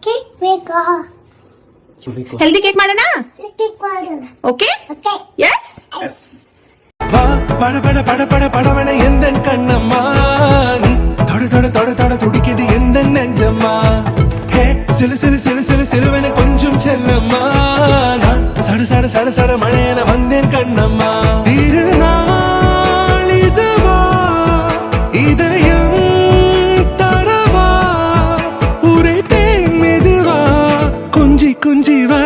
Cake ಬೇಕಾ? Healthy cake ಮಾಡೋಣ. Cake ಮಾಡೋಣ. Okay okay. ಎಸ್. வா பட பட பட பட படவன எந்தன் கண்ணம்மா நீ தொட தொட தொட தொட துடிக்குது எந்த நெஞ்சம்மா ஹே சிலு சிலு சிலு சிலு சிலுவன கொஞ்சம் செல்லம்மா நான் சட சட சட சட மழையன வந்தேன் கண்ணம்மா திருநாள் இதுவா இதயம் தரவா உரைத்தேன் மெதுவா கொஞ்சி கொஞ்சி வா